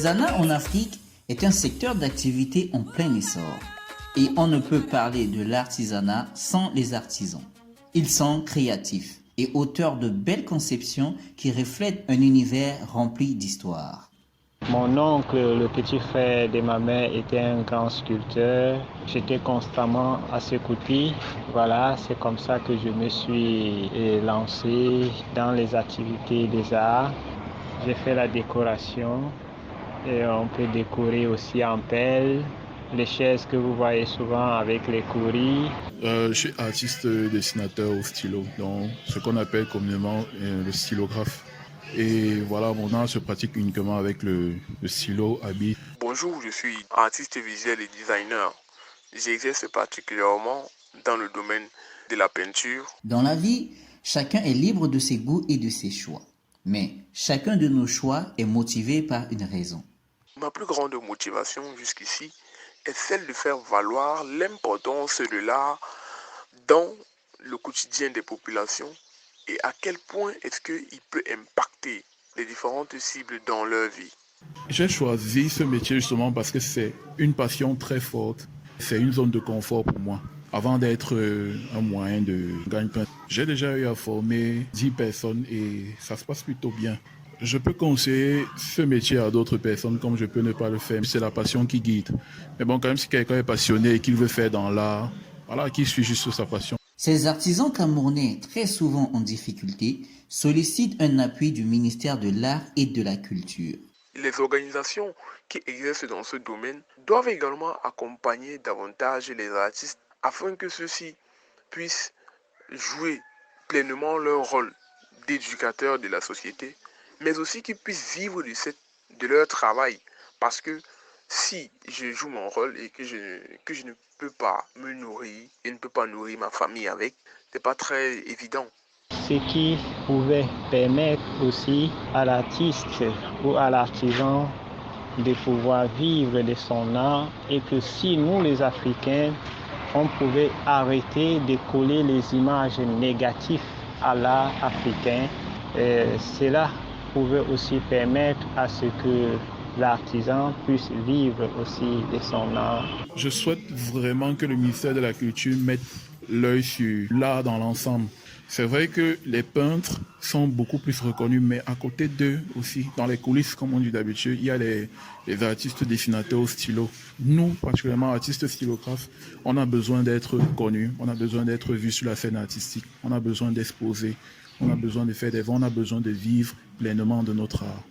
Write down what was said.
L'artisanat en Afrique est un secteur d'activité en plein essor. Et on ne peut parler de l'artisanat sans les artisans. Ils sont créatifs et auteurs de belles conceptions qui reflètent un univers rempli d'histoire. Mon oncle, le petit frère de ma mère, était un grand sculpteur. J'étais constamment à ses côtés. Voilà, c'est comme ça que je me suis lancé dans les activités des arts. J'ai fait la décoration et on peut décorer aussi en pelle. Les chaises que vous voyez souvent avec les courriers. Je suis artiste dessinateur au stylo, donc ce qu'on appelle communément le stylographe. Et voilà, mon art se pratique uniquement avec le stylo à billes. Bonjour, je suis artiste visuel et designer. J'exerce particulièrement dans le domaine de la peinture. Dans la vie, chacun est libre de ses goûts et de ses choix. Mais chacun de nos choix est motivé par une raison. Ma plus grande motivation jusqu'ici est celle de faire valoir l'importance de l'art dans le quotidien des populations et à quel point est-ce qu'il peut impacter les différentes cibles dans leur vie. J'ai choisi ce métier justement parce que c'est une passion très forte. C'est une zone de confort pour moi. Avant d'être un moyen de gagne-pain, j'ai déjà eu à former 10 personnes et ça se passe plutôt bien. Je peux conseiller ce métier à d'autres personnes comme je peux ne pas le faire. C'est la passion qui guide. Mais bon, quand même, si quelqu'un est passionné et qu'il veut faire dans l'art, voilà, qu'il suit juste sa passion. Ces artisans camerounais, très souvent en difficulté, sollicitent un appui du ministère de l'Art et de la Culture. Les organisations qui exercent dans ce domaine doivent également accompagner davantage les artistes afin que ceux-ci puissent jouer pleinement leur rôle d'éducateurs de la société, mais aussi qu'ils puissent vivre de leur travail. Parce que si je joue mon rôle et que je ne peux pas me nourrir, et ne peux pas nourrir ma famille avec, c'est pas très évident. Ce qui pouvait permettre aussi à l'artiste ou à l'artisan de pouvoir vivre de son art et que si nous les Africains, on pouvait arrêter de coller les images négatives à l'art africain, cela pouvait aussi permettre à ce que l'artisan puisse vivre aussi de son art. Je souhaite vraiment que le ministère de la Culture mette l'œil sur l'art dans l'ensemble. C'est vrai que les peintres sont beaucoup plus reconnus, mais à côté d'eux aussi, dans les coulisses, comme on dit d'habitude, il y a les artistes dessinateurs au stylo. Nous, particulièrement artistes stylographes, on a besoin d'être connus, on a besoin d'être vus sur la scène artistique, on a besoin d'exposer, on a besoin de faire des ventes, on a besoin de vivre pleinement de notre art.